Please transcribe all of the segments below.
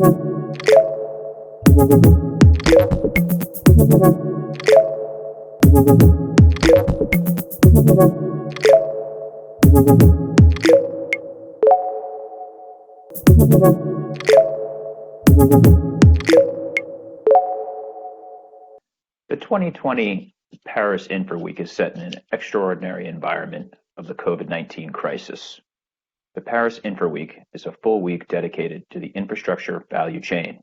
The 2020 Paris Infra Week is set in an extraordinary environment of the COVID-19 crisis. The Paris Infra Week is a full week dedicated to the infrastructure value chain.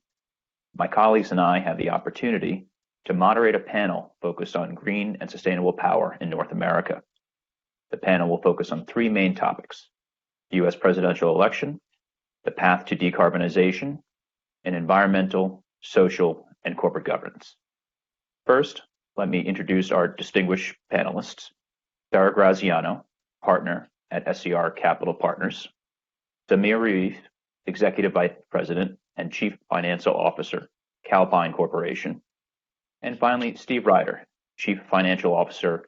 My colleagues and I have the opportunity to moderate a panel focused on green and sustainable power in North America. The panel will focus on three main topics: the U.S. presidential election, the path to decarbonization, and environmental, social, and corporate governance. First, let me introduce our distinguished panelists: Sara Graziano, partner at SCR Capital Partners; Zamir, Rauf, Executive Vice President and Chief Financial Officer, Calpine Corporation; and finally, Steve Ryder, Chief Financial Officer,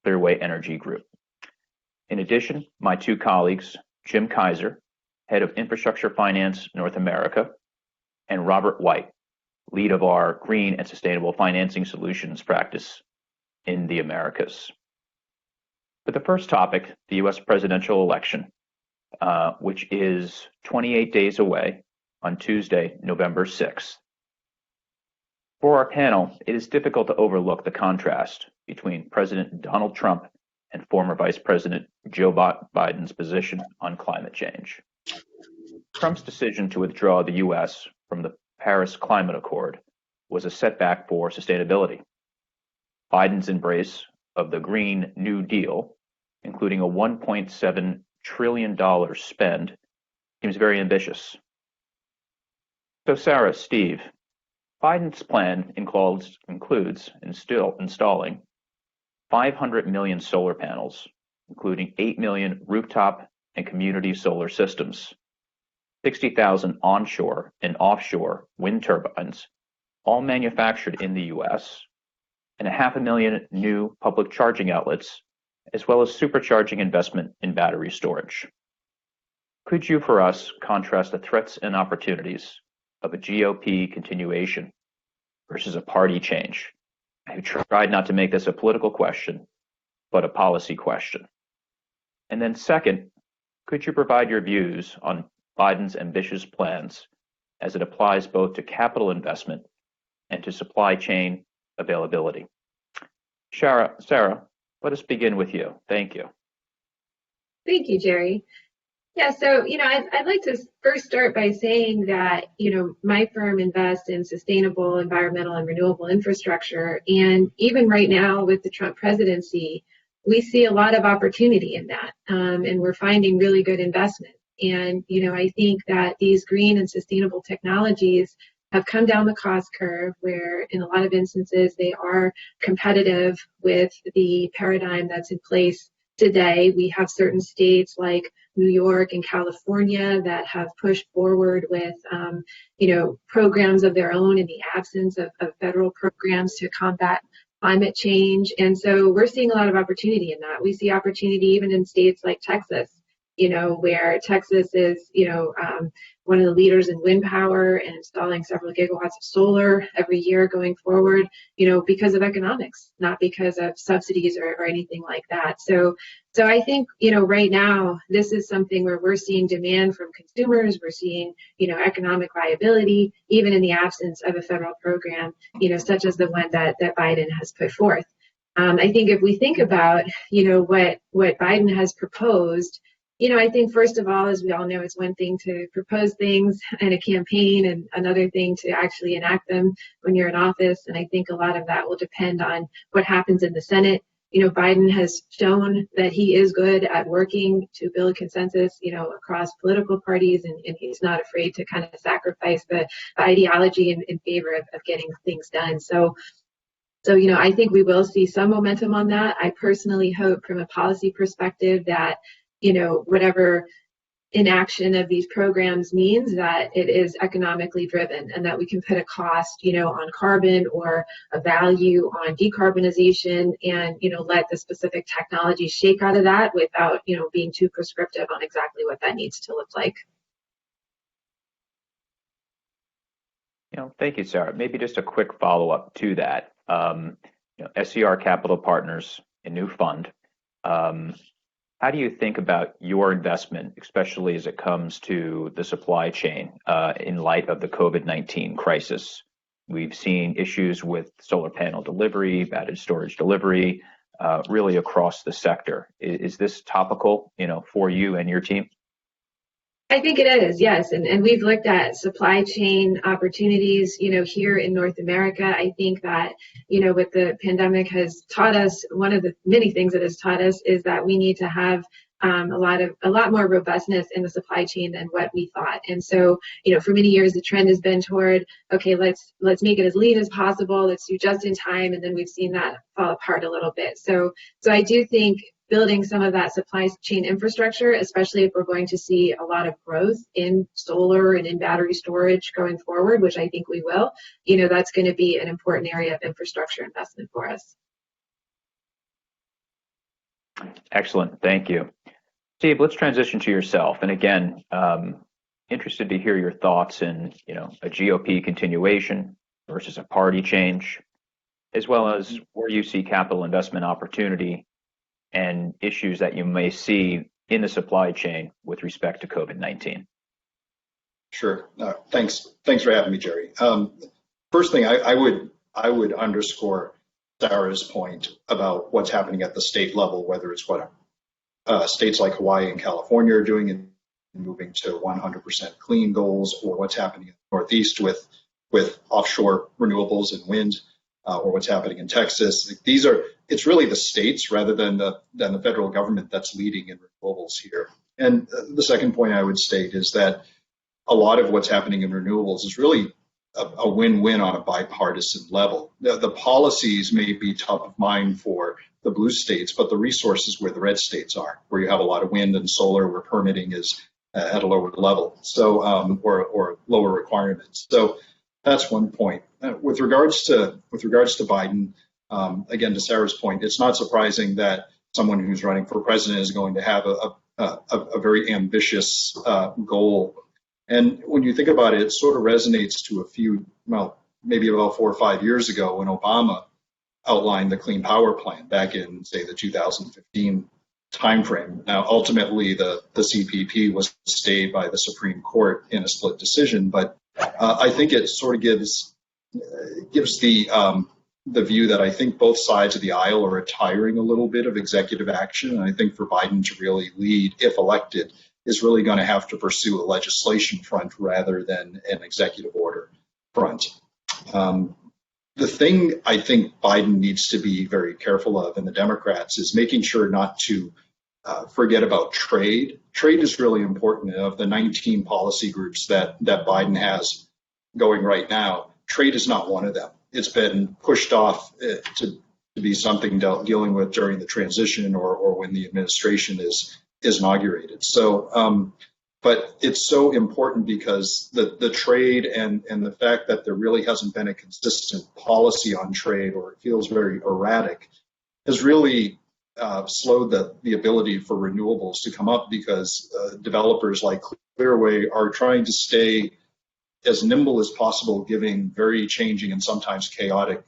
Clearway Energy Group. In addition, my two colleagues, Jim Kaiser, Head of Infrastructure Finance North America, and Robert White, lead of our Green and Sustainable Financing Solutions practice in the Americas. For the first topic, the U.S. presidential election, which is 28 days away on Tuesday, November 6th. For our panel, it is difficult to overlook the contrast between President Donald Trump and former Vice President Joe Biden's position on climate change. Trump's decision to withdraw the U.S. from the Paris Climate Accord was a setback for sustainability. Biden's embrace of the Green New Deal, including a $1.7 trillion spend, seems very ambitious. So Sara, Steve, Biden's plan includes installing 500 million solar panels, including 8 million rooftop and community solar systems, 60,000 onshore and offshore wind turbines, all manufactured in the U.S., and 500,000 new public charging outlets, as well as supercharging investment in battery storage. Could you, for us, contrast the threats and opportunities of a GOP continuation versus a party change? I tried not to make this a political question, but a policy question. And then second, could you provide your views on Biden's ambitious plans as it applies both to capital investment and to supply chain availability? Sara, let us begin with you. Thank you. Thank you, Gerry. Yeah, so, I'd like to first start by saying that, my firm invests in sustainable, environmental, and renewable infrastructure. And even right now with the Trump presidency, we see a lot of opportunity in that. And we're finding really good investment. And, I think that these green and sustainable technologies have come down the cost curve where in a lot of instances they are competitive with the paradigm that's in place today. We have certain states like New York and California that have pushed forward with, programs of their own in the absence of federal programs to combat climate change. And so we're seeing a lot of opportunity in that. We see opportunity even in states like Texas, where Texas is, one of the leaders in wind power and installing several gigawatts of solar every year going forward, because of economics, not because of subsidies or anything like that. So I think, right now, this is something where we're seeing demand from consumers. We're seeing, economic viability, even in the absence of a federal program, such as the one that Biden has put forth. I think if we think about, what Biden has proposed, I think first of all, as we all know, it's one thing to propose things in a campaign and another thing to actually enact them when you're in office. And I think a lot of that will depend on what happens in the Senate. Biden has shown that he is good at working to build consensus, across political parties, and he's not afraid to kind of sacrifice the ideology in favor of getting things done. So, I think we will see some momentum on that. I personally hope from a policy perspective that whatever inaction of these programs means that it is economically driven and that we can put a cost, on carbon or a value on decarbonization and, let the specific technology shake out of that without, being too prescriptive on exactly what that needs to look like. Thank you, Sarah. Maybe just a quick follow-up to that. SCR Capital Partners, a new fund. How do you think about your investment, especially as it comes to the supply chain in light of the COVID-19 crisis? We've seen issues with solar panel delivery, battery storage delivery, really across the sector. Is this topical, for you and your team? I think it is, yes. And we've looked at supply chain opportunities, here in North America. I think that, what the pandemic has taught us, one of the many things it has taught us is that we need to have a lot more robustness in the supply chain than what we thought. And so, for many years, the trend has been toward, okay, let's make it as lean as possible. Let's do just in time. And then we've seen that fall apart a little bit. So I do think building some of that supply chain infrastructure, especially if we're going to see a lot of growth in solar and in battery storage going forward, which I think we will, that's going to be an important area of infrastructure investment for us. Excellent. Thank you. Steve, let's transition to yourself. And again, interested to hear your thoughts in, a GOP continuation versus a party change, as well as where you see capital investment opportunity and issues that you may see in the supply chain with respect to COVID-19. Sure. Thanks for having me, Gerry. First thing, I would underscore Sara's point about what's happening at the state level, whether it's what states like Hawaii and California are doing and moving to 100% clean goals, or what's happening in the Northeast with offshore renewables and wind, or what's happening in Texas. It's really the states rather than the federal government that's leading in renewables here. And the second point I would state is that a lot of what's happening in renewables is really a win-win on a bipartisan level. The policies may be top of mind for the blue states, but the resources where the red states are, where you have a lot of wind and solar, where permitting is at a lower level, so or lower requirements. So that's one point. With regards to Biden, again, to Sara's point, it's not surprising that someone who's running for president is going to have a very ambitious goal. And when you think about it, it sort of resonates to maybe about 4 or 5 years ago when Obama outlined the Clean Power Plan back in, say, the 2015 timeframe. Now, ultimately, the CPP was stayed by the Supreme Court in a split decision, but I think it sort of gives the view that I think both sides of the aisle are retiring a little bit of executive action. And I think for Biden to really lead, if elected, is really going to have to pursue a legislation front rather than an executive order front. The thing I think Biden needs to be very careful of, and the Democrats, is making sure not to forget about trade. Trade is really important. Of the 19 policy groups that Biden has going right now, trade is not one of them. It's been pushed off to be something dealing with during the transition or when the administration is inaugurated. So, but it's so important because the trade and the fact that there really hasn't been a consistent policy on trade, or it feels very erratic, has really slowed the ability for renewables to come up, because developers like Clearway are trying to stay as nimble as possible, giving very changing and sometimes chaotic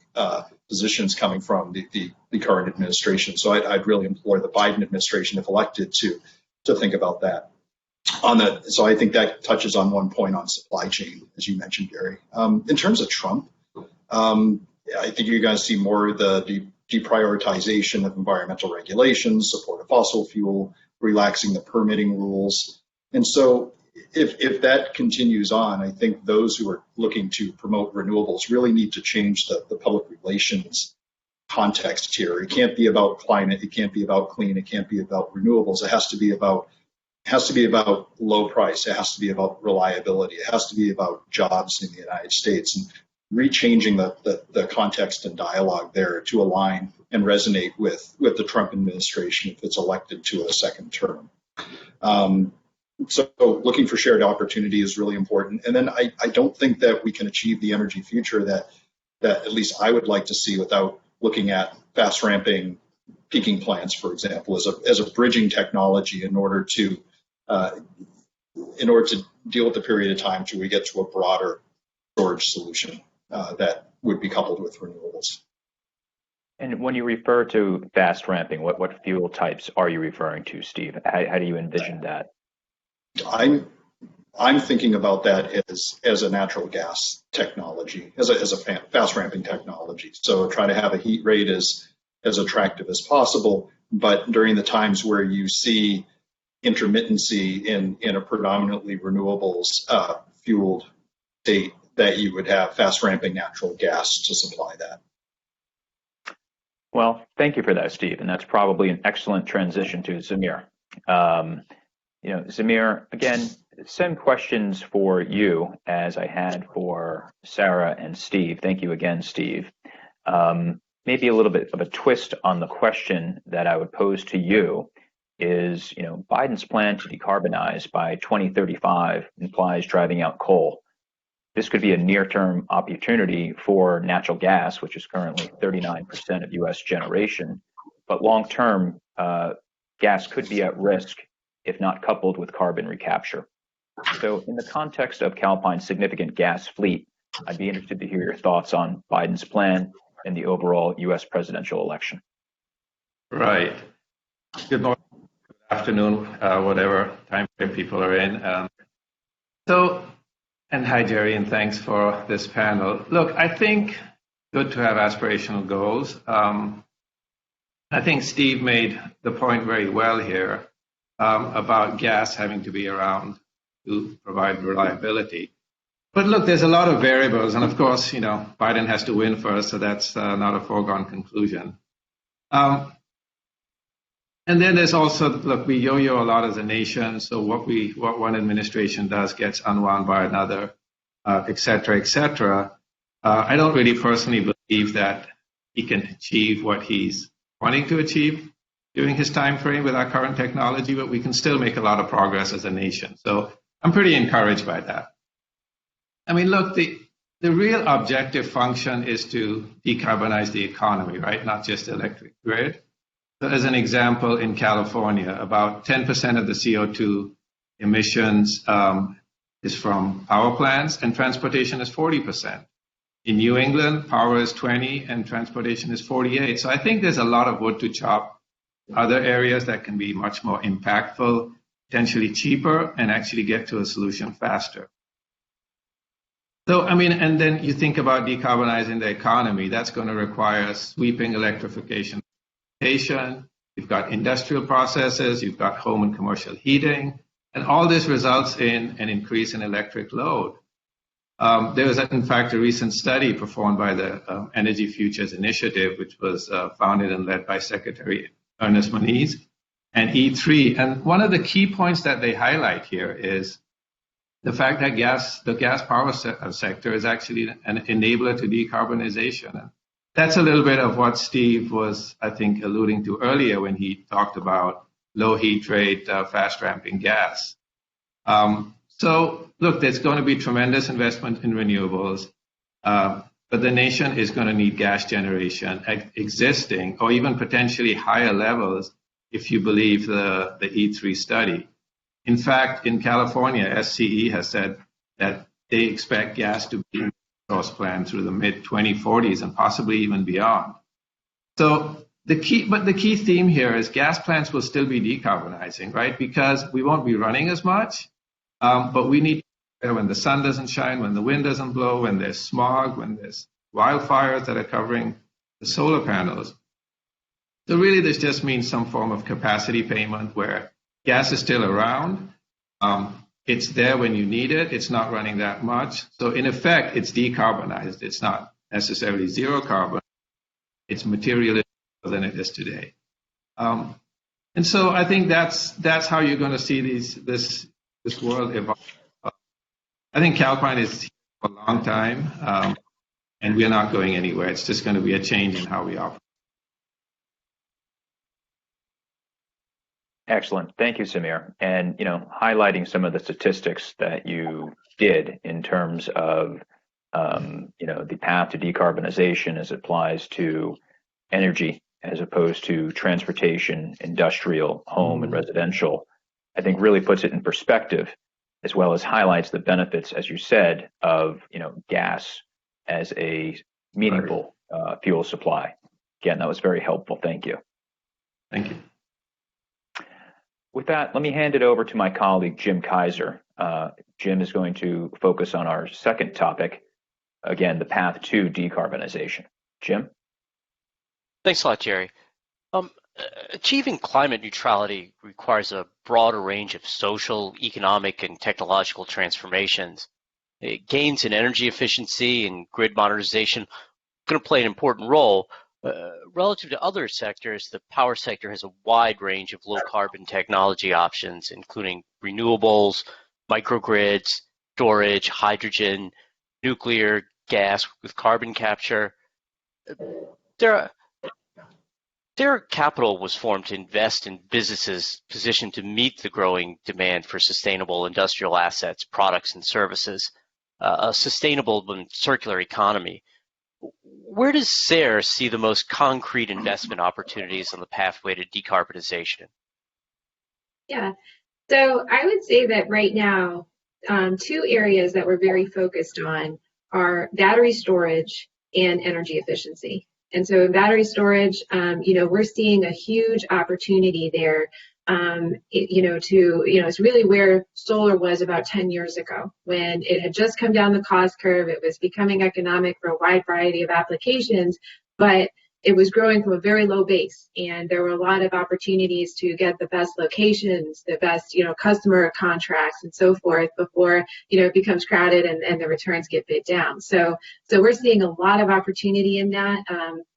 positions coming from the current administration. So I'd really implore the Biden administration, if elected, to think about that. So I think that touches on one point on supply chain, as you mentioned, Gerry. In terms of Trump, I think you're going to see more of the deprioritization of environmental regulations, support of fossil fuel, relaxing the permitting rules. And so if that continues on, I think those who are looking to promote renewables really need to change the public relations context here. It can't be about climate, it can't be about clean, it can't be about renewables. It has to be about low price, it has to be about reliability, it has to be about jobs in the United States, and rechanging the context and dialogue there to align and resonate with the Trump administration if it's elected to a second term. So looking for shared opportunity is really important. And then I don't think that we can achieve the energy future that at least I would like to see without looking at fast ramping peaking plants, for example, as a bridging technology in order to deal with the period of time till we get to a broader storage solution that would be coupled with renewables. And when you refer to fast ramping, what fuel types are you referring to, Steve? How do you envision that? I'm thinking about that as a natural gas technology, as a fast ramping technology. So try to have a heat rate as attractive as possible, but during the times where you see intermittency in a predominantly renewables fueled state, that you would have fast ramping natural gas to supply that. Well, thank you for that, Steve, and that's probably an excellent transition to Zamir. Zamir, again, same questions for you as I had for Sara and Steve. Thank you again, Steve. Maybe a little bit of a twist on the question that I would pose to you is, Biden's plan to decarbonize by 2035 implies driving out coal. This could be a near-term opportunity for natural gas, which is currently 39% of U.S. generation, but long-term, gas could be at risk if not coupled with carbon recapture. So in the context of Calpine's significant gas fleet, I'd be interested to hear your thoughts on Biden's plan and the overall U.S. presidential election. Right. Good morning, good afternoon, whatever time frame people are in. And hi, Gerry, and thanks for this panel. Look, I think good to have aspirational goals. I think Steve made the point very well here about gas having to be around to provide reliability. But look, there's a lot of variables, and of course, Biden has to win first, so that's not a foregone conclusion. And then there's also, look, we yo-yo a lot as a nation, so what one administration does gets unwound by another, et cetera, et cetera. I don't really personally believe that he can achieve what he's wanting to achieve during his time frame with our current technology, but we can still make a lot of progress as a nation. So I'm pretty encouraged by that. I mean, look, the real objective function is to decarbonize the economy, right? Not just the electric grid. So as an example, in California, about 10% of the CO2 emissions is from power plants, and transportation is 40%. In New England, power is 20 and transportation is 48. So I think there's a lot of wood to chop. Other areas that can be much more impactful, potentially cheaper, and actually get to a solution faster. So, I mean, and then you think about decarbonizing the economy, that's going to require sweeping electrification. You've got industrial processes, you've got home and commercial heating, and all this results in an increase in electric load. There was, in fact, a recent study performed by the Energy Futures Initiative, which was founded and led by Secretary Ernest Moniz and E3. And one of the key points that they highlight here is the fact that the gas power sector is actually an enabler to decarbonization. That's a little bit of what Steve was, I think, alluding to earlier when he talked about low heat rate, fast ramping gas. So, look, there's going to be tremendous investment in renewables, but the nation is going to need gas generation existing or even potentially higher levels if you believe the E3 study. In fact, in California, SCE has said that they expect gas to be in the resource plan through the mid-2040s and possibly even beyond. So the key theme here is gas plants will still be decarbonizing, right? Because we won't be running as much, but we need when the sun doesn't shine, when the wind doesn't blow, when there's smog, when there's wildfires that are covering the solar panels. So really, this just means some form of capacity payment where gas is still around. It's there when you need it. It's not running that much. So in effect, it's decarbonized. It's not necessarily zero carbon. It's materially than it is today. And so I think that's how you're going to see this world evolve. I think Calpine is here for a long time, and we're not going anywhere. It's just going to be a change in how we operate. Excellent. Thank you, Zamir. And, highlighting some of the statistics that you did in terms of, the path to decarbonization as it applies to energy as opposed to transportation, industrial, home, and residential, I think really puts it in perspective. as well as highlights the benefits, as you said, of gas as a meaningful fuel supply. Again, that was very helpful. Thank you. Thank you. With that, let me hand it over to my colleague, Jim Kaiser. Jim is going to focus on our second topic, again, the path to decarbonization. Jim? Thanks a lot, Gerry. Achieving climate neutrality requires a broader range of social, economic, and technological transformations. Gains in energy efficiency and grid modernization are going to play an important role. Relative to other sectors, the power sector has a wide range of low-carbon technology options, including renewables, microgrids, storage, hydrogen, nuclear, gas with carbon capture. Their capital was formed to invest in businesses positioned to meet the growing demand for sustainable industrial assets, products, and services, a sustainable and circular economy. Where does Sara see the most concrete investment opportunities on the pathway to decarbonization? Yeah, so I would say that right now, two areas that we're very focused on are battery storage and energy efficiency. And so in battery storage, we're seeing a huge opportunity there. It's really where solar was about 10 years ago, when it had just come down the cost curve. It was becoming economic for a wide variety of applications, but it was growing from a very low base, and there were a lot of opportunities to get the best locations, the best, customer contracts and so forth before, it becomes crowded and the returns get bid down. So we're seeing a lot of opportunity in that.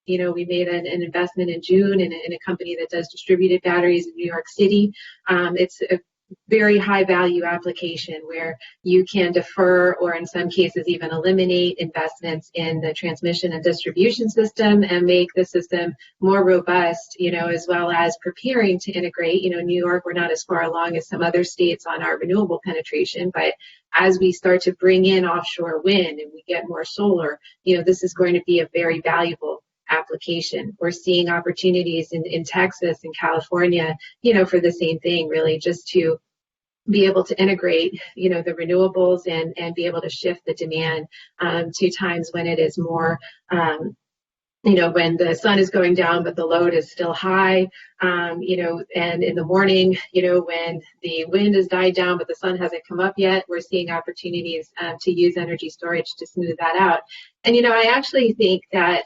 We made an investment in June in a company that does distributed batteries in New York City. It's a very high value application where you can defer, or in some cases even eliminate, investments in the transmission and distribution system and make the system more robust, as well as preparing to integrate. New York, we're not as far along as some other states on our renewable penetration, but as we start to bring in offshore wind and we get more solar, this is going to be a very valuable application. We're seeing opportunities in Texas and California, for the same thing, really, just to be able to integrate, the renewables and be able to shift the demand to times when it is more, when the sun is going down but the load is still high, and in the morning, when the wind has died down but the sun hasn't come up yet, we're seeing opportunities to use energy storage to smooth that out. And, I actually think that,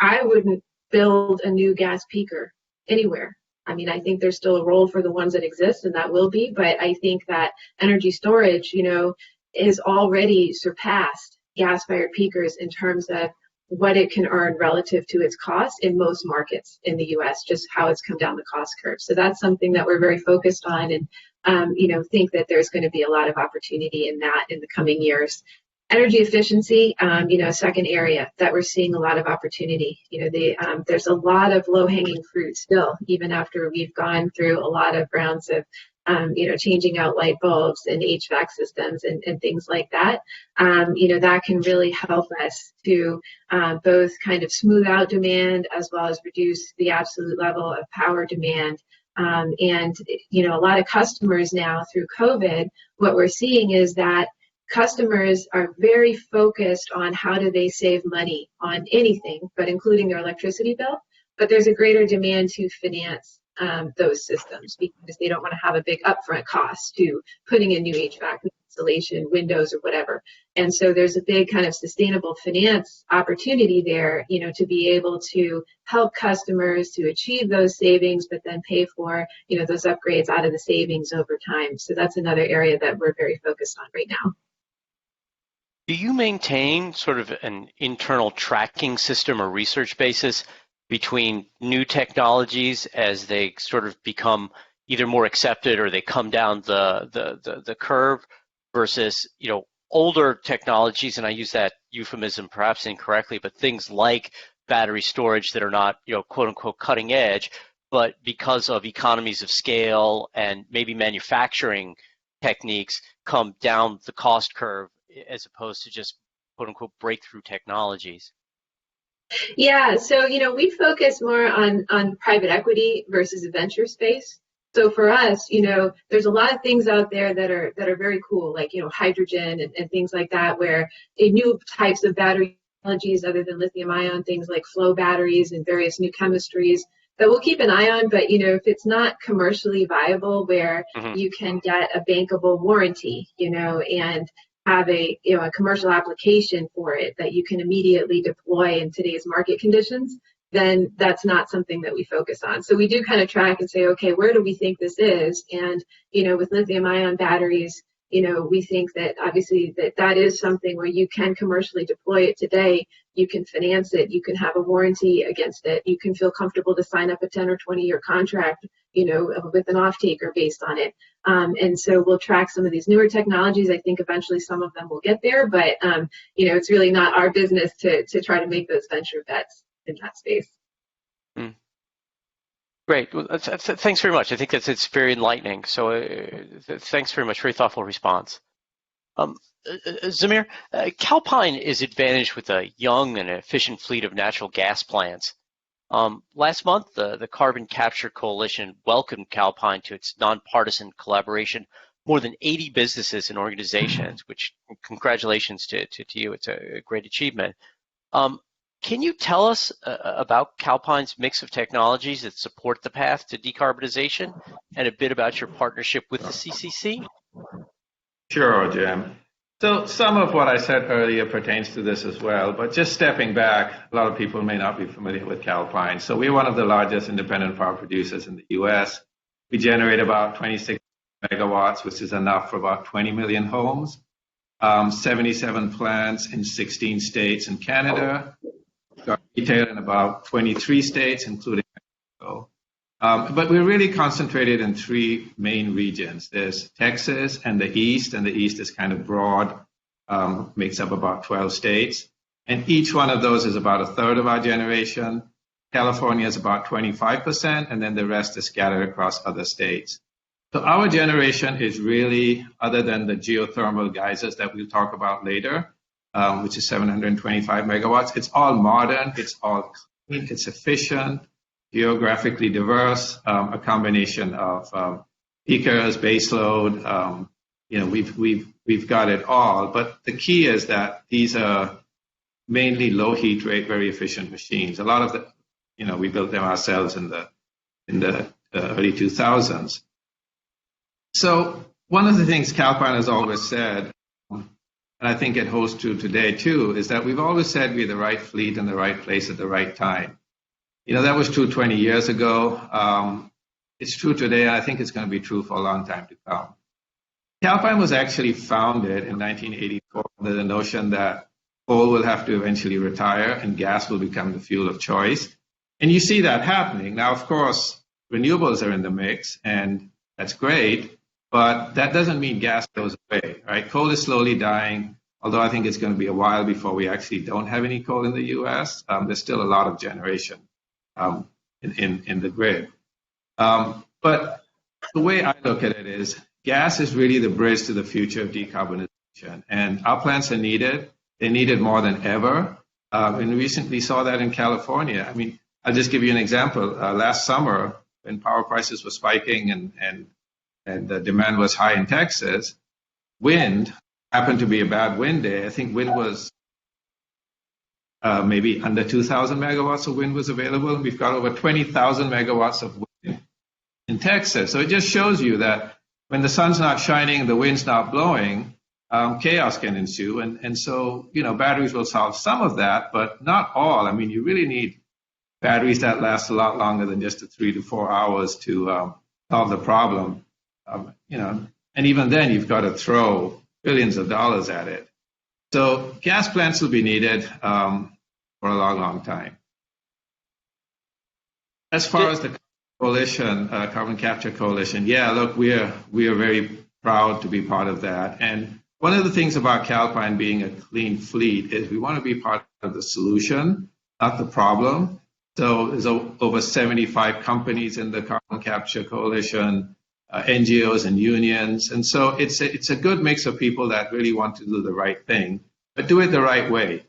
I wouldn't build a new gas peaker anywhere. I think there's still a role for the ones that exist, and that will be, but I think that energy storage, is already surpassed gas-fired peakers in terms of what it can earn relative to its cost in most markets in the U.S., just how it's come down the cost curve. So that's something that we're very focused on, and, think that there's going to be a lot of opportunity in that in the coming years. Energy efficiency, second area that we're seeing a lot of opportunity. There's a lot of low-hanging fruit still, even after we've gone through a lot of rounds of, changing out light bulbs and HVAC systems and things like that. That can really help us to both kind of smooth out demand as well as reduce the absolute level of power demand. And a lot of customers now through COVID, what we're seeing is that customers are very focused on how do they save money on anything, but including their electricity bill. But there's a greater demand to finance those systems because they don't want to have a big upfront cost to putting in new HVAC installation, windows, or whatever. And so there's a big kind of sustainable finance opportunity there, to be able to help customers to achieve those savings, but then pay for, those upgrades out of the savings over time. So that's another area that we're very focused on right now. Do you maintain sort of an internal tracking system or research basis between new technologies as they sort of become either more accepted or they come down the curve versus, older technologies, and I use that euphemism perhaps incorrectly, but things like battery storage that are not, quote unquote cutting edge, but because of economies of scale and maybe manufacturing techniques come down the cost curve as opposed to just quote unquote breakthrough technologies? Yeah, so we focus more on private equity versus a venture space. So for us, there's a lot of things out there that are very cool, like, hydrogen and things like that, where new types of battery technologies other than lithium ion, things like flow batteries and various new chemistries that we'll keep an eye on. But, if it's not commercially viable where you can get a bankable warranty, and have a commercial application for it that you can immediately deploy in today's market conditions, then that's not something that we focus on. So we do kind of track and say, okay, where do we think this is? And, with lithium ion batteries, we think that obviously that is something where you can commercially deploy it today. You can finance it. You can have a warranty against it. You can feel comfortable to sign up a 10 or 20-year contract, with an off-taker based on it. And so we'll track some of these newer technologies. I think eventually some of them will get there, but, it's really not our business to try to make those venture bets in that space. Great. Well, thanks very much. I think it's very enlightening. So thanks very much. Very thoughtful response. Zamir, Calpine is advantaged with a young and efficient fleet of natural gas plants. Last month, the Carbon Capture Coalition welcomed Calpine to its nonpartisan collaboration. More than 80 businesses and organizations, which congratulations to you. It's a great achievement. Can you tell us about Calpine's mix of technologies that support the path to decarbonization and a bit about your partnership with the CCC? Sure, Jim. So some of what I said earlier pertains to this as well, but just stepping back, a lot of people may not be familiar with Calpine. So we're one of the largest independent power producers in the U.S. We generate about 26 megawatts, which is enough for about 20 million homes, 77 plants in 16 states and Canada. Got retail in about 23 states, including Mexico. But we're really concentrated in three main regions. There's Texas and the East is kind of broad, makes up about 12 states. And each one of those is about a third of our generation. California is about 25%, and then the rest is scattered across other states. So our generation is really, other than the geothermal geysers that we'll talk about later, which is 725 megawatts. It's all modern, it's all clean, it's efficient, geographically diverse, a combination of peakers, baseload. We've got it all. But the key is that these are mainly low heat rate, very efficient machines. A lot of the, we built them ourselves in the early 2000s. So one of the things Calpine has always said, and I think it holds true today too, is that we've always said we're the right fleet in the right place at the right time. That was true 20 years ago. It's true today, and I think it's going to be true for a long time to come. Calpine was actually founded in 1984 under the notion that coal will have to eventually retire and gas will become the fuel of choice. And you see that happening. Now, of course, renewables are in the mix, and that's great. But that doesn't mean gas goes away, right? Coal is slowly dying, although I think it's going to be a while before we actually don't have any coal in the U.S. There's still a lot of generation in the grid. But the way I look at it is gas is really the bridge to the future of decarbonization. And our plants are needed. They're needed more than ever. And we recently saw that in California. I mean, I'll just give you an example. Last summer, when power prices were spiking and the demand was high in Texas, wind happened to be a bad wind day. I think wind was maybe under 2,000 megawatts of wind was available. And we've got over 20,000 megawatts of wind in Texas. So it just shows you that when the sun's not shining, the wind's not blowing, chaos can ensue. And so, batteries will solve some of that, but not all. I mean, you really need batteries that last a lot longer than just 3 to 4 hours to solve the problem. And even then you've got to throw billions of dollars at it. So gas plants will be needed for a long, long time. As far as the coalition, Carbon Capture Coalition, yeah, look, we are very proud to be part of that. And one of the things about Calpine being a clean fleet is we want to be part of the solution, not the problem. So there's over 75 companies in the Carbon Capture Coalition, NGOs and unions. And so it's a good mix of people that really want to do the right thing, but do it the right way.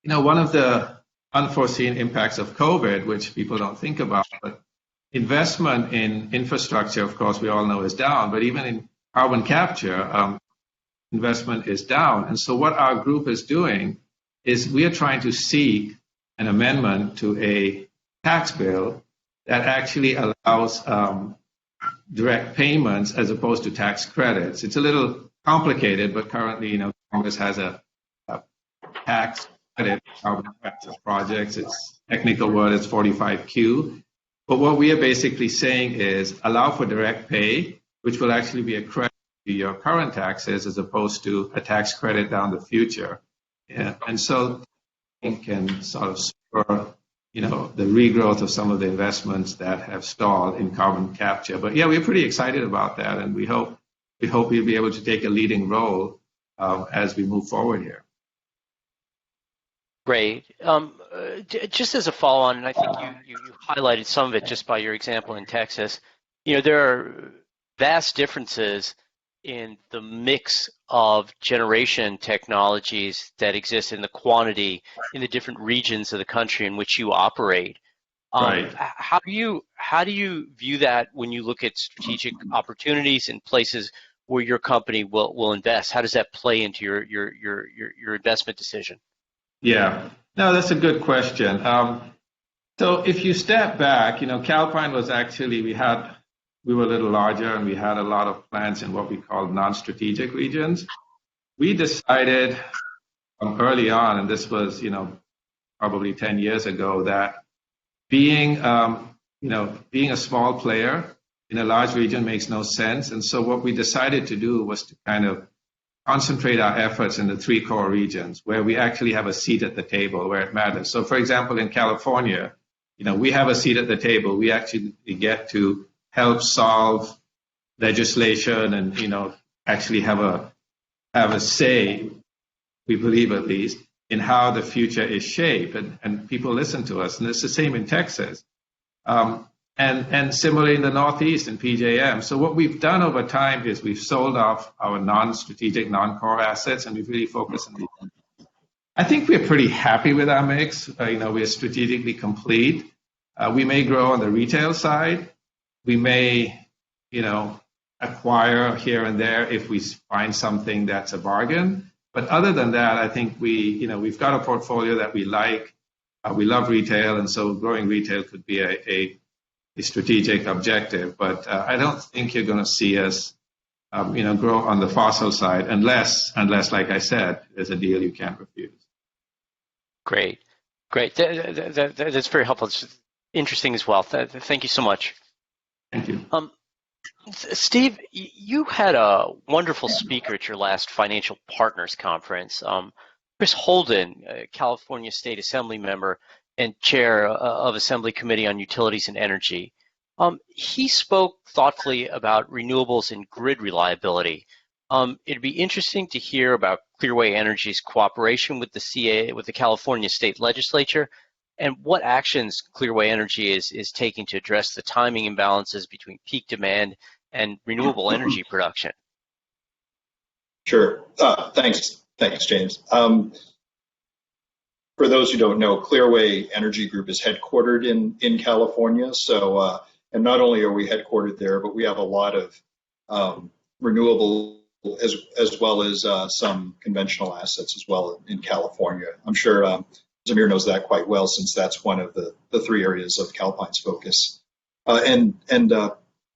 One of the unforeseen impacts of COVID, which people don't think about, but investment in infrastructure, of course, we all know is down, but even in carbon capture, investment is down. And so what our group is doing is we are trying to seek an amendment to a tax bill that actually allows direct payments as opposed to tax credits. It's a little complicated, but currently, Congress has a tax credit for carbon capture projects. Its technical word is 45Q. But what we are basically saying is allow for direct pay, which will actually be a credit to your current taxes as opposed to a tax credit down the future. And so it can sort of spur, the regrowth of some of the investments that have stalled in carbon capture. But yeah, we're pretty excited about that, and we hope we'll be able to take a leading role as we move forward here. Great. Just as a follow-on, and I think you highlighted some of it just by your example in Texas, there are vast differences in the mix of generation technologies that exist in the quantity in the different regions of the country in which you operate. Right. How do you view that when you look at strategic opportunities in places where your company will invest? How does that play into your investment decision? Yeah, no, that's a good question. So if you step back, Calpine was actually, we were a little larger and we had a lot of plants in what we call non-strategic regions. We decided early on, and this was, probably 10 years ago, that being a small player in a large region makes no sense. And so what we decided to do was to kind of concentrate our efforts in the 3 core regions where we actually have a seat at the table where it matters. So for example, in California, we have a seat at the table. We actually get to help solve legislation and, actually have a say, we believe at least, in how the future is shaped. And people listen to us. And it's the same in Texas. And similarly in the Northeast in PJM. So what we've done over time is we've sold off our non-strategic, non-core assets, and we've really focused on these. I think we're pretty happy with our mix. We're strategically complete. We may grow on the retail side. We may, acquire here and there if we find something that's a bargain. But other than that, I think we've got a portfolio that we like. We love retail, and so growing retail could be a strategic objective, but I don't think you're going to see us, grow on the fossil side unless, like I said, there's a deal you can't refuse. Great. That's very helpful. It's interesting as well. Thank you so much. Thank you. Steve, you had a wonderful speaker at your last Financial Partners Conference. Chris Holden, a California State Assembly member and chair of Assembly Committee on Utilities and Energy. He spoke thoughtfully about renewables and grid reliability. It'd be interesting to hear about Clearway Energy's cooperation with the California State Legislature, and what actions Clearway Energy is taking to address the timing imbalances between peak demand and renewable energy production. Sure. Thanks, James. For those who don't know, Clearway Energy Group is headquartered in California. So, and not only are we headquartered there, but we have a lot of renewable as well as some conventional assets as well in California. I'm sure Zamir knows that quite well, since that's one of the 3 areas of Calpine's focus. And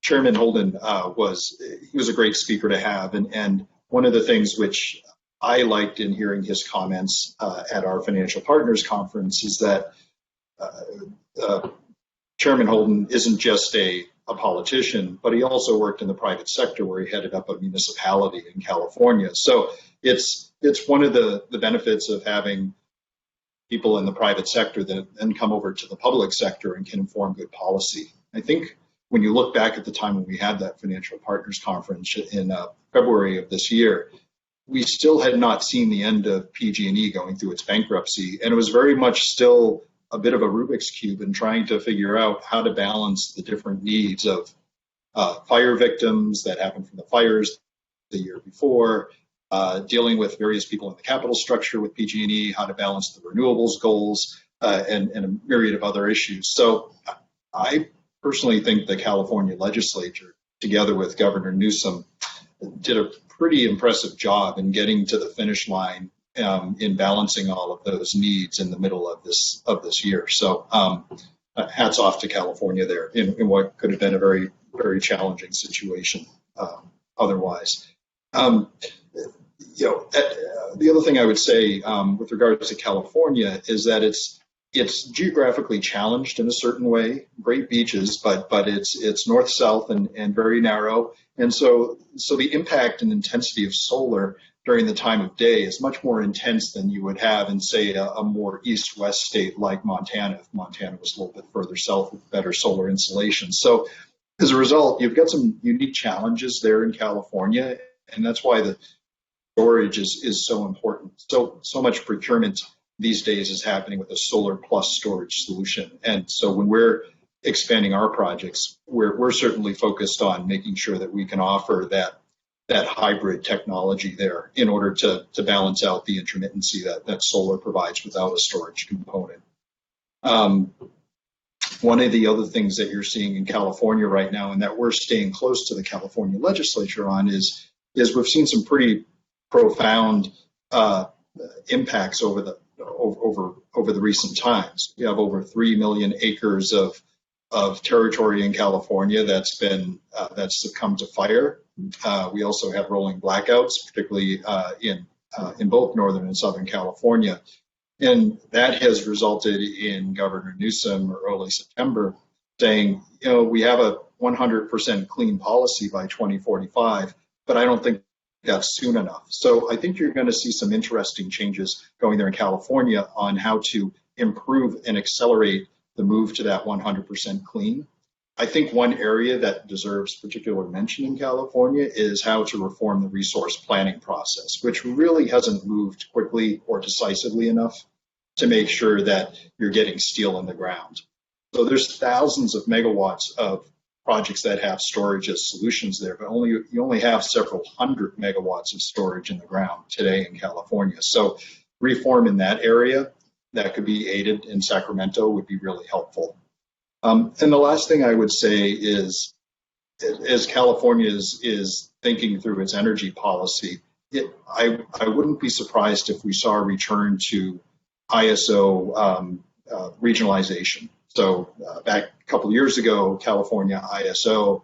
Chairman Holden was a great speaker to have, and one of the things which I liked in hearing his comments at our Financial Partners Conference is that Chairman Holden isn't just a politician, but he also worked in the private sector where he headed up a municipality in California. So it's one of the benefits of having people in the private sector that then come over to the public sector and can inform good policy. I think when you look back at the time when we had that Financial Partners Conference in February of this year, we still had not seen the end of PG&E going through its bankruptcy, and it was very much still a bit of a Rubik's Cube in trying to figure out how to balance the different needs of fire victims that happened from the fires the year before, dealing with various people in the capital structure with PG&E, how to balance the renewables goals, and a myriad of other issues. So I personally think the California legislature, together with Governor Newsom, did a pretty impressive job in getting to the finish line in balancing all of those needs in the middle of this year. So hats off to California there in what could have been a very, very challenging situation otherwise. The other thing I would say with regards to California is that it's geographically challenged in a certain way. Great beaches, but it's north-south and very narrow, and so the impact and intensity of solar during the time of day is much more intense than you would have in, say, a more east-west state like Montana, if Montana was a little bit further south with better solar insolation. So as a result, you've got some unique challenges there in California, and that's why the storage is so important. So much procurement these days is happening with a solar plus storage solution. And so when we're expanding our projects, we're certainly focused on making sure that we can offer that hybrid technology there in order to balance out the intermittency that solar provides without a storage component. One of the other things that you're seeing in California right now, and that we're staying close to the California legislature on, is we've seen some pretty profound impacts over the recent times. We have over 3 million acres of territory in California that's succumbed to fire. We also have rolling blackouts, particularly in both northern and southern California, and that has resulted in Governor Newsom early September saying, we have a 100% clean policy by 2045, but I don't think that's soon enough. So I think you're going to see some interesting changes going there in California on how to improve and accelerate the move to that 100% clean. I think one area that deserves particular mention in California is how to reform the resource planning process, which really hasn't moved quickly or decisively enough to make sure that you're getting steel in the ground. So there's thousands of megawatts of projects that have storage as solutions there, but you only have several hundred megawatts of storage in the ground today in California. So reform in that area that could be aided in Sacramento would be really helpful. And the last thing I would say is, as California is thinking through its energy policy, I wouldn't be surprised if we saw a return to ISO regionalization. So back a couple of years ago, California ISO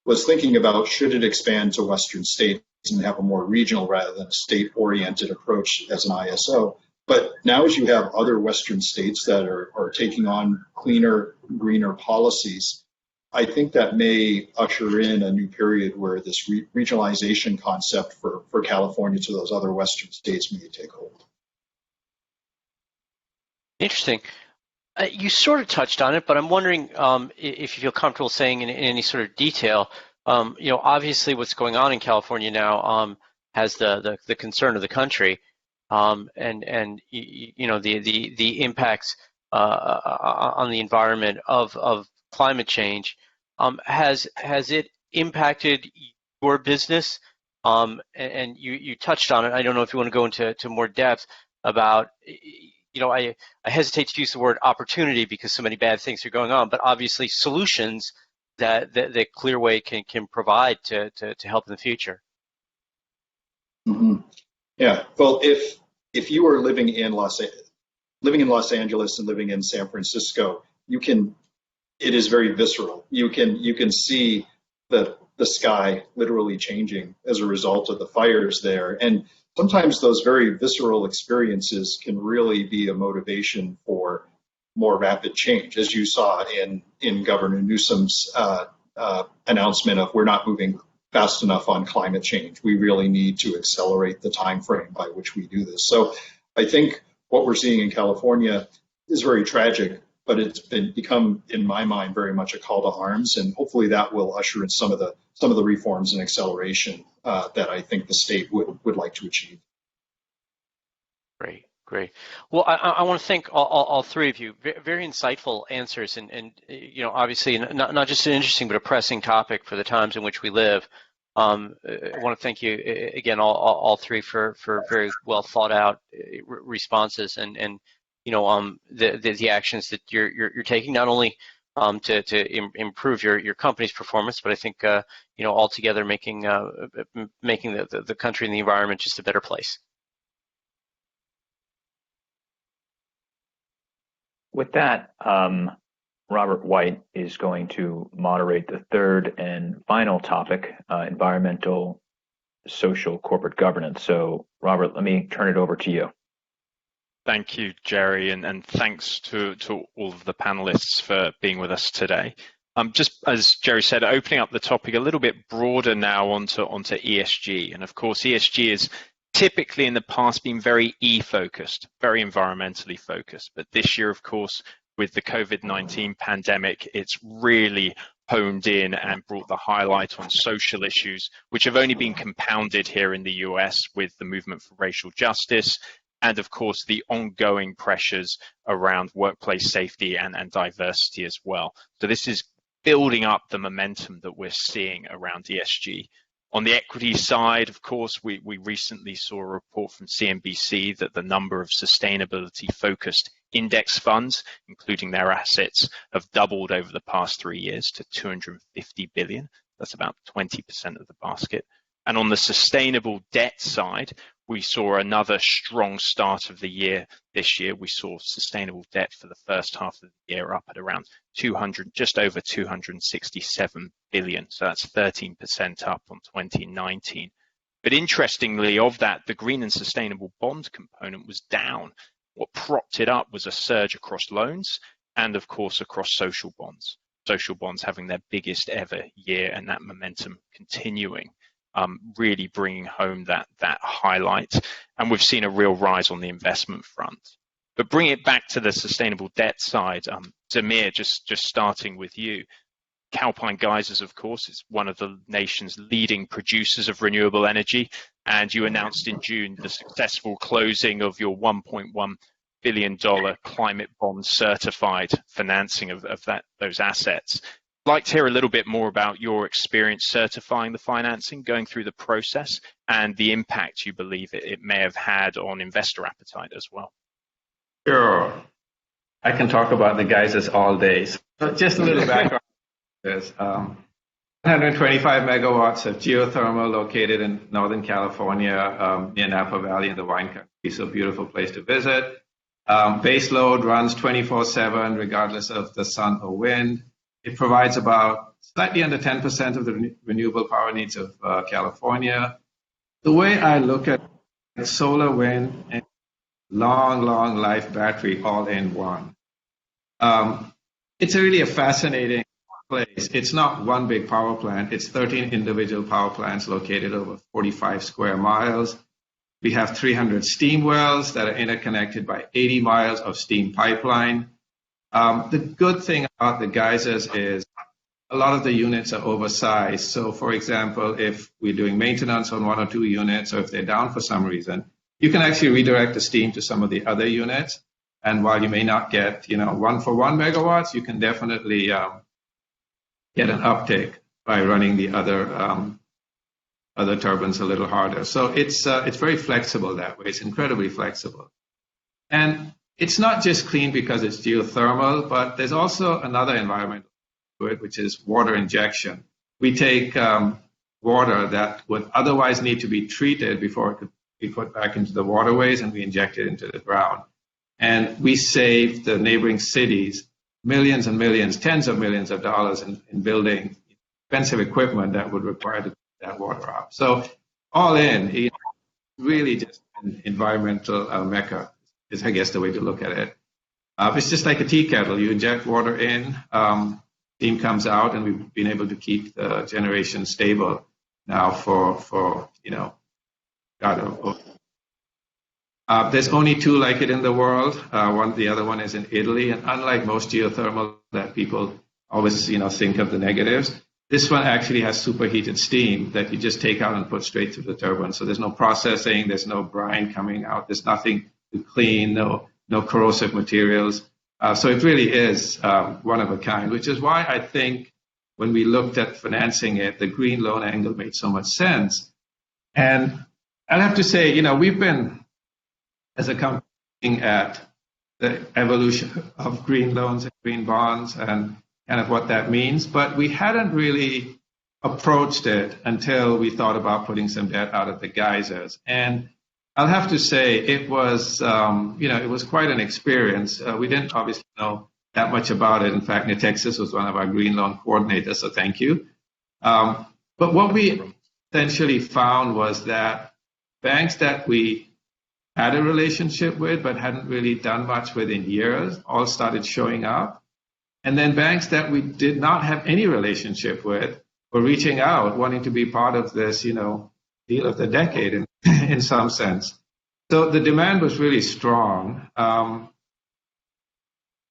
was thinking about should it expand to Western states and have a more regional rather than a state-oriented approach as an ISO. But now as you have other Western states that are taking on cleaner, greener policies, I think that may usher in a new period where this regionalization concept for California to those other Western states may take hold. Interesting. You sort of touched on it, but I'm wondering if you feel comfortable saying in any sort of detail. Obviously, what's going on in California now has the concern of the country, and the impacts on the environment of climate change. Has it impacted your business? And you touched on it. I don't know if you want to go into more depth about. I hesitate to use the word opportunity because so many bad things are going on, but obviously solutions that Clearway can provide to help in the future. Mm-hmm. Yeah. Well, if you are living in Los Angeles and living in San Francisco, it is very visceral. You can see the sky literally changing as a result of the fires there. And sometimes those very visceral experiences can really be a motivation for more rapid change, as you saw in Governor Newsom's announcement of we're not moving fast enough on climate change. We really need to accelerate the time frame by which we do this. So I think what we're seeing in California is very tragic, but it's become, in my mind, very much a call to arms, and hopefully that will usher in some of the reforms and acceleration that I think the state would like to achieve. Great. Well, I want to thank all three of you. Very insightful answers, and obviously not just an interesting but a pressing topic for the times in which we live. I want to thank you again, all three, for very well thought out responses and the actions that you're taking, not only to improve your company's performance, but I think altogether making the country and the environment just a better place. With that, Robert White is going to moderate the third and final topic, environmental, social, corporate governance. So, Robert, let me turn it over to you. Thank you, Gerry, and thanks to all of the panelists for being with us today. Just as Gerry said, opening up the topic a little bit broader now onto ESG. And of course, ESG is typically in the past been very E-focused, very environmentally focused. But this year, of course, with the COVID-19 pandemic, it's really honed in and brought the highlight on social issues, which have only been compounded here in the US with the movement for racial justice, and of course the ongoing pressures around workplace safety and diversity as well. So this is building up the momentum that we're seeing around ESG. On the equity side, of course, we recently saw a report from CNBC that the number of sustainability-focused index funds, including their assets, have doubled over the past 3 years to 250 billion. That's about 20% of the basket. And on the sustainable debt side, we saw another strong start of the year this year. We saw sustainable debt for the first half of the year up at around just over 267 billion. So that's 13% up on 2019. But interestingly, of that, the green and sustainable bond component was down. What propped it up was a surge across loans and, of course, across social bonds. Social bonds having their biggest ever year and that momentum continuing. Really bringing home that highlight. And we've seen a real rise on the investment front. But bring it back to the sustainable debt side, Zamir, just starting with you. Calpine Geysers, of course, is one of the nation's leading producers of renewable energy. And you announced in June the successful closing of your $1.1 billion climate bond certified financing of those assets. I'd like to hear a little bit more about your experience certifying the financing, going through the process, and the impact you believe it may have had on investor appetite as well. Sure. I can talk about the Geysers all day. So just a little background. There's 125 megawatts of geothermal located in Northern California, near Napa Valley in the wine country. So beautiful place to visit. Base load runs 24/7 regardless of the sun or wind. It provides about slightly under 10% of the renewable power needs of California. The way I look at it, solar, wind, and long life battery all in one. It's really a fascinating place. It's not one big power plant. It's 13 individual power plants located over 45 square miles. We have 300 steam wells that are interconnected by 80 miles of steam pipeline. The good thing about the Geysers is a lot of the units are oversized. So, for example, if we're doing maintenance on one or two units, or if they're down for some reason, you can actually redirect the steam to some of the other units. And while you may not get, 1 for 1 megawatts, you can definitely get an uptick by running the other turbines a little harder. So it's very flexible that way. It's incredibly flexible. And it's not just clean because it's geothermal, but there's also another environment to it, which is water injection. We take water that would otherwise need to be treated before it could be put back into the waterways, and we inject it into the ground. And we save the neighboring cities millions and millions, tens of millions of dollars in building expensive equipment that would require to take that water out. So all in, really just an environmental mecca is, I guess, the way to look at it. It's just like a tea kettle. You inject water in, steam comes out, and we've been able to keep the generation stable now for there's only 2 like it in the world. The other one is in Italy, and unlike most geothermal that people always think of the negatives, this one actually has superheated steam that you just take out and put straight through the turbine. So there's no processing, there's no brine coming out, there's nothing to clean, no corrosive materials. So it really is one of a kind, which is why I think when we looked at financing it, the green loan angle made so much sense. And I'll have to say, we've been, as a company, looking at the evolution of green loans and green bonds. And kind of what that means, but we hadn't really approached it until we thought about putting some debt out at the Geysers. And I'll have to say it was, it was quite an experience. We didn't obviously know that much about it. In fact, Natixis was one of our green loan coordinators, so thank you. But what we essentially found was that banks that we had a relationship with but hadn't really done much with in years all started showing up. And then banks that we did not have any relationship with were reaching out, wanting to be part of this, deal of the decade in some sense. So the demand was really strong.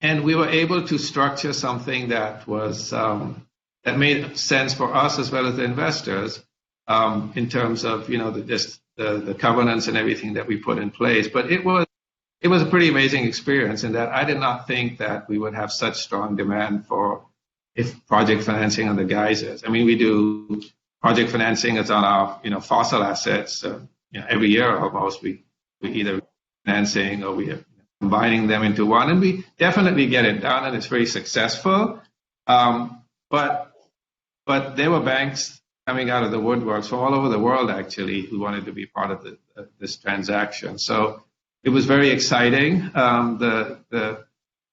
And we were able to structure something that was that made sense for us as well as the investors in terms of the covenants and everything that we put in place. But it was a pretty amazing experience in that I did not think that we would have such strong demand for project financing on the Geysers. I mean, we do project financing that's on our fossil assets. Every year almost we either financing or we are combining them into one, and we definitely get it done, and it's very successful. But there were banks coming out of the woodworks from all over the world actually who wanted to be part of this transaction. So it was very exciting. The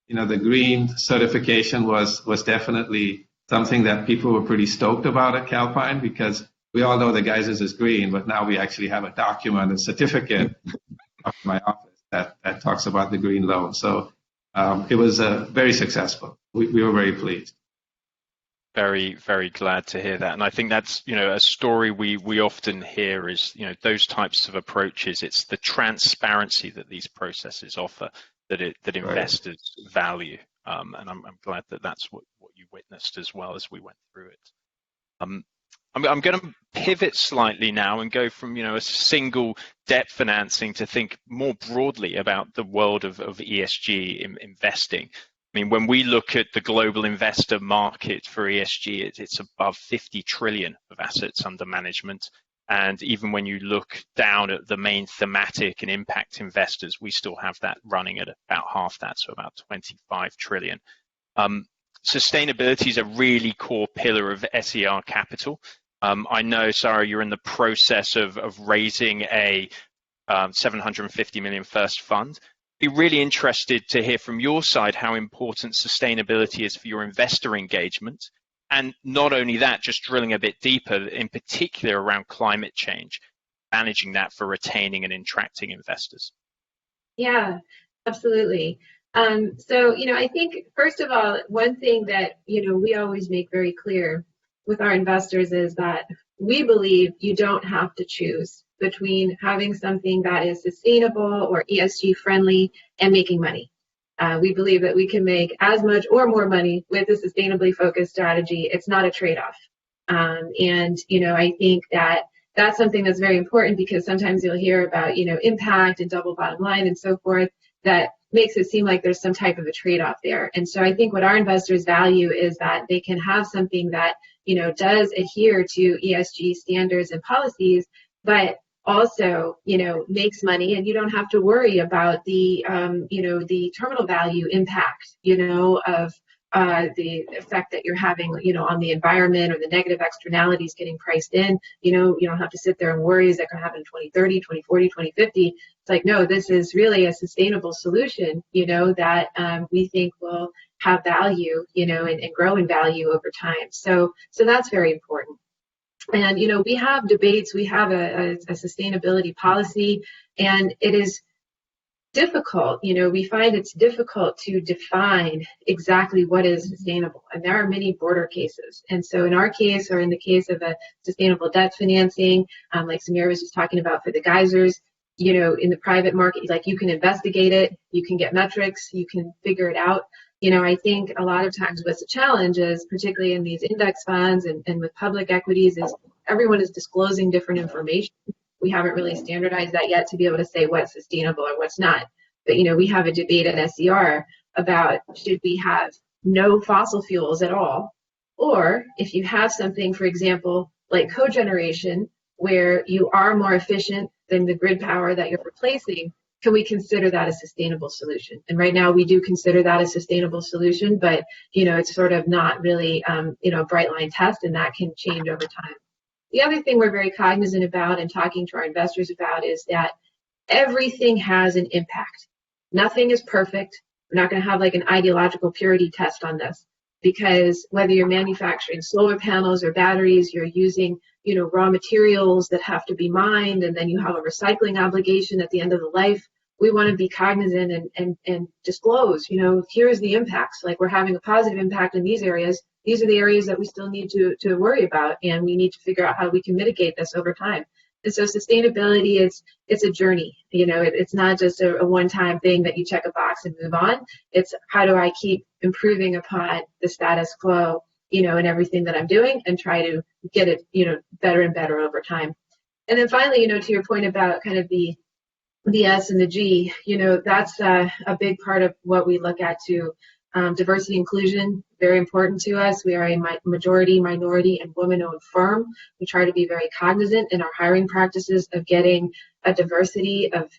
green certification was definitely something that people were pretty stoked about at Calpine, because we all know the Geysers is green, but now we actually have a document, a certificate of my office that talks about the green loan. So it was very successful. We were very pleased. Very, very glad to hear that. And I think that's, a story we often hear is, those types of approaches. It's the transparency that these processes offer that investors value. And I'm glad that that's what you witnessed as well as we went through it. I'm going to pivot slightly now and go from, a single debt financing to think more broadly about the world of ESG investing. I mean, when we look at the global investor market for ESG, it's above 50 trillion of assets under management. And even when you look down at the main thematic and impact investors, we still have that running at about half that, so about 25 trillion. Sustainability is a really core pillar of SER Capital. I know, Sara, you're in the process of raising a 750 million first fund. Be really interested to hear from your side how important sustainability is for your investor engagement. And not only that, just drilling a bit deeper, in particular around climate change, managing that for retaining and attracting investors. Yeah, absolutely. So, I think, first of all, one thing that, we always make very clear with our investors is that we believe you don't have to choose between having something that is sustainable or ESG friendly and making money. We believe that we can make as much or more money with a sustainably focused strategy. It's not a trade-off. And I think that that's something that's very important, because sometimes you'll hear about, impact and double bottom line and so forth, that makes it seem like there's some type of a trade-off there. And so I think what our investors value is that they can have something that, does adhere to ESG standards and policies, but also, makes money, and you don't have to worry about the, the terminal value impact, of the effect that you're having, on the environment, or the negative externalities getting priced in. You don't have to sit there and worry, is that going to happen in 2030, 2040, 2050? It's like, no, this is really a sustainable solution, that we think will have value, and grow in value over time. So that's very important. And, we have debates, we have a sustainability policy, and it is difficult. We find it's difficult to define exactly what is sustainable. And there are many border cases. And so in our case, or in the case of a sustainable debt financing, like Zamir was just talking about for the Geysers, in the private market, like, you can investigate it, you can get metrics, you can figure it out. I think a lot of times what's a challenge is, particularly in these index funds and with public equities, is everyone is disclosing different information. We haven't really standardized that yet to be able to say what's sustainable or what's not. But, we have a debate at SER about, should we have no fossil fuels at all? Or if you have something, for example, like cogeneration, where you are more efficient than the grid power that you're replacing, can we consider that a sustainable solution? And right now we do consider that a sustainable solution, but it's sort of not really a bright line test, and that can change over time. The other thing we're very cognizant about and talking to our investors about is that everything has an impact. Nothing is perfect. We're not going to have like an ideological purity test on this, because whether you're manufacturing solar panels or batteries, you're using raw materials that have to be mined, and then you have a recycling obligation at the end of the life. We want to be cognizant and disclose, here's the impacts. Like, we're having a positive impact in these areas. These are the areas that we still need to worry about, and we need to figure out how we can mitigate this over time. And so sustainability it's a journey. It's not just a one-time thing that you check a box and move on. It's how do I keep improving upon the status quo, in everything that I'm doing, and try to get it, better and better over time. And then finally, to your point about kind of the S and the G, that's a big part of what we look at too. Diversity inclusion, very important to us. We are a majority, minority, and women-owned firm. We try to be very cognizant in our hiring practices of getting a diversity of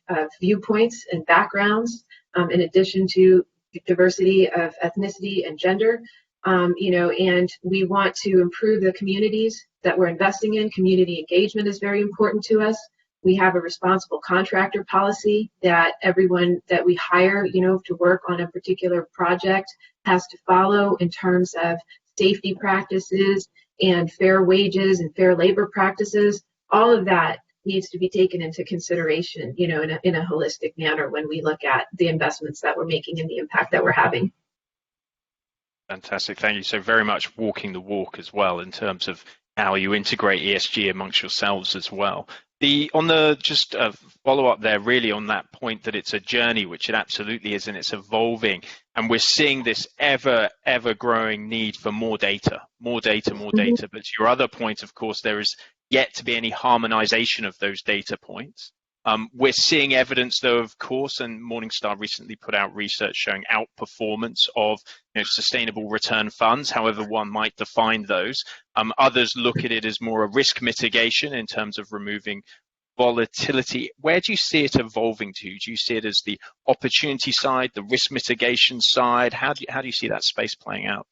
viewpoints and backgrounds, in addition to diversity of ethnicity and gender. And we want to improve the communities that we're investing in. Community engagement is very important to us. We have a responsible contractor policy that everyone that we hire, to work on a particular project has to follow in terms of safety practices and fair wages and fair labor practices. All of that needs to be taken into consideration, in a holistic manner when we look at the investments that we're making and the impact that we're having. Fantastic. Thank you. So very much walking the walk as well in terms of how you integrate ESG amongst yourselves as well. Just a follow up there, really on that point that it's a journey, which it absolutely is, and it's evolving. And we're seeing this ever growing need for more data. But to your other point, of course, there is yet to be any harmonization of those data points. We're seeing evidence, though, of course, and Morningstar recently put out research showing outperformance of sustainable return funds, however one might define those. Others look at it as more a risk mitigation in terms of removing volatility. Where do you see it evolving to? Do you see it as the opportunity side, the risk mitigation side? How do you see that space playing out?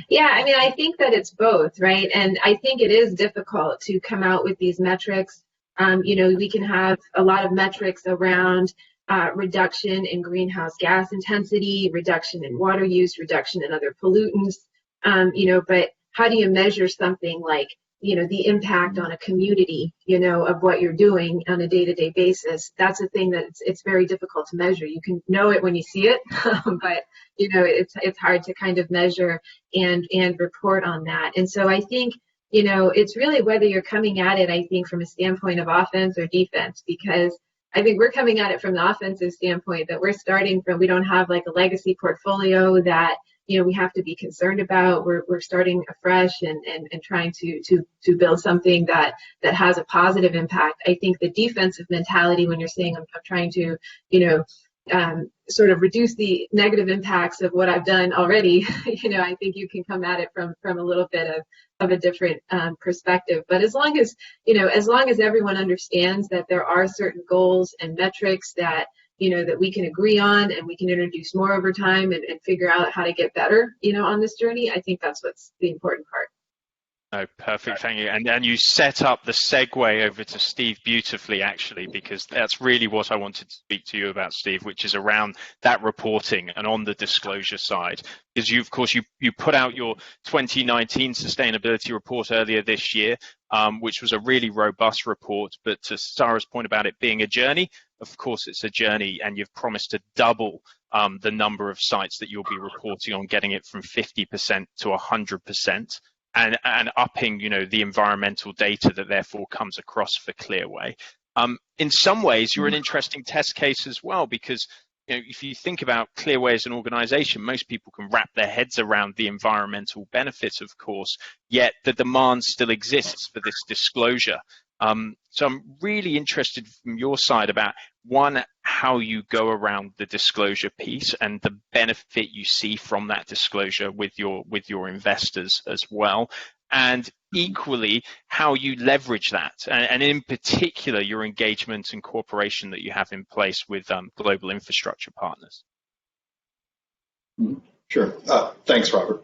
Yeah, I think that it's both, right? And I think it is difficult to come out with these metrics. We can have a lot of metrics around reduction in greenhouse gas intensity, reduction in water use, reduction in other pollutants, but how do you measure something like, the impact on a community, of what you're doing on a day-to-day basis? That's a thing that it's very difficult to measure. You can know it when you see it, but, it's hard to kind of measure and report on that. And so I think, it's really whether you're coming at it, I think, from a standpoint of offense or defense, because I think we're coming at it from the offensive standpoint, that we're starting from, we don't have like a legacy portfolio that, we have to be concerned about. We're starting afresh and trying to build something that has a positive impact. I think the defensive mentality, when you're saying I'm trying to, sort of reduce the negative impacts of what I've done already, I think you can come at it from a little bit of a different perspective. But as long as everyone understands that there are certain goals and metrics that, that we can agree on and we can introduce more over time and figure out how to get better, on this journey, I think that's what's the important part. Oh, perfect. Thank you. And you set up the segue over to Steve beautifully, actually, because that's really what I wanted to speak to you about, Steve, which is around that reporting and on the disclosure side. Because you put out your 2019 sustainability report earlier this year, which was a really robust report. But to Sara's point about it being a journey, of course, it's a journey, and you've promised to double the number of sites that you'll be reporting on, getting it from 50% to 100%. And upping, the environmental data that therefore comes across for Clearway. In some ways, you're an interesting test case as well, because if you think about Clearway as an organization, most people can wrap their heads around the environmental benefits, of course, yet the demand still exists for this disclosure. So I'm really interested from your side about, one, how you go around the disclosure piece and the benefit you see from that disclosure with your investors as well. and equally how you leverage that, and in particular your engagement and cooperation that you have in place with global infrastructure partners. Sure. Thanks, Robert.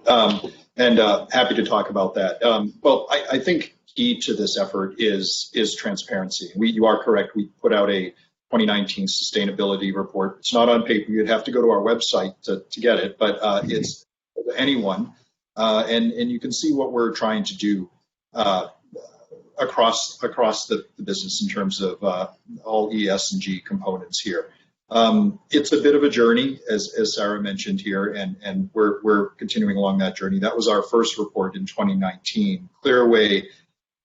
And happy to talk about that. Well, I think key to this effort is transparency. You are correct. We put out a 2019 sustainability report. It's not on paper. You'd have to go to our website to get it, but it's to anyone. And you can see what we're trying to do across the business in terms of all ES&G components here. It's a bit of a journey, as Sara mentioned here, and we're continuing along that journey. That was our first report in 2019. Clearway,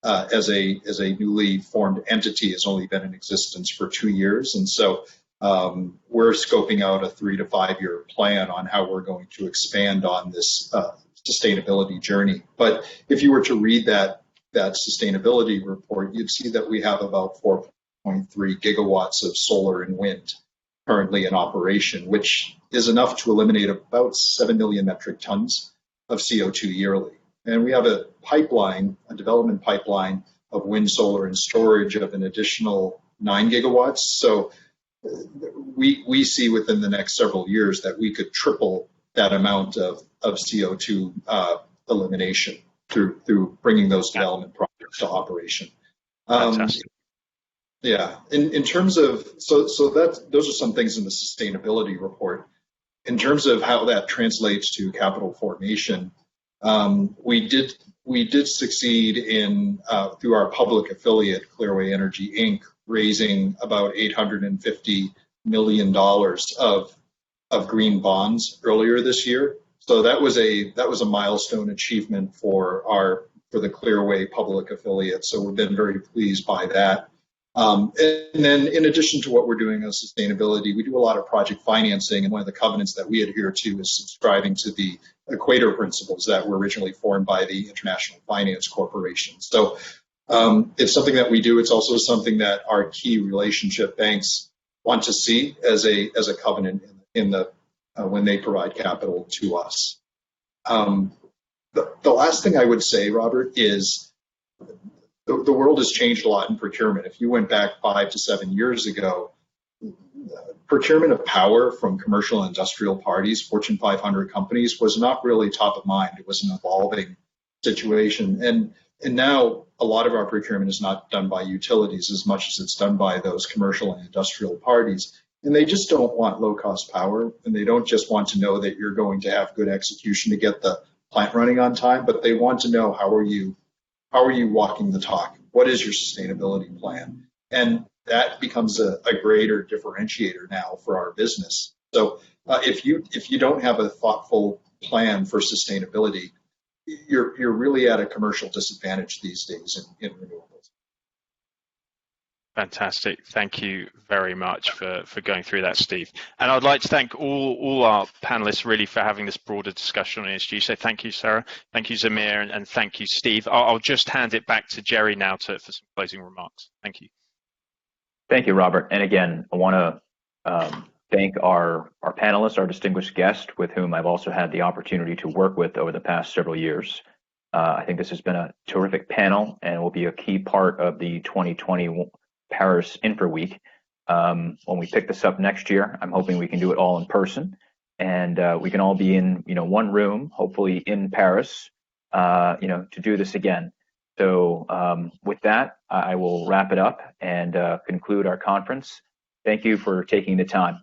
as a newly formed entity, has only been in existence for 2 years, and so we're scoping out a 3 to 5 year plan on how we're going to expand on this sustainability journey. But if you were to read that sustainability report, you'd see that we have about 4.3 gigawatts of solar and wind currently in operation, which is enough to eliminate about 7 million metric tons of CO2 yearly. And we have a development pipeline of wind, solar, and storage of an additional 9 gigawatts. So we see within the next several years that we could triple that amount of CO2 elimination through bringing those development projects to operation. Fantastic. Yeah, in terms of, those are some things in the sustainability report. In terms of how that translates to capital formation, we did succeed in, through our public affiliate, Clearway Energy, Inc., raising about $850 million of green bonds earlier this year. So that was a milestone achievement for the Clearway public affiliate. So we've been very pleased by that. And then in addition to what we're doing on sustainability, we do a lot of project financing, and one of the covenants that we adhere to is subscribing to the Equator principles that were originally formed by the International Finance Corporation. So it's something that we do. It's also something that our key relationship banks want to see as a covenant when they provide capital to us. The last thing I would say, Robert, is the world has changed a lot in procurement. If you went back 5 to 7 years ago, procurement of power from commercial and industrial parties, Fortune 500 companies, was not really top of mind. It was an evolving situation. And now a lot of our procurement is not done by utilities as much as it's done by those commercial and industrial parties. And they just don't want low-cost power, and they don't just want to know that you're going to have good execution to get the plant running on time, but they want to know how are you walking the talk? What is your sustainability plan? And that becomes a greater differentiator now for our business. So if you don't have a thoughtful plan for sustainability, you're really at a commercial disadvantage these days in renewables. Fantastic. Thank you very much for going through that, Steve. And I'd like to thank all our panelists really for having this broader discussion on ESG. So thank you, Sara. Thank you, Zamir. And thank you, Steve. I'll just hand it back to Gerry now for some closing remarks. Thank you. Thank you, Robert. And again, I want to thank our panelists, our distinguished guest, with whom I've also had the opportunity to work with over the past several years. I think this has been a terrific panel and will be a key part of the 2020 Paris Infra Week. When we pick this up next year, I'm hoping we can do it all in person, and we can all be in one room, hopefully in Paris, to do this again. So with that, I will wrap it up and conclude our conference. Thank you for taking the time.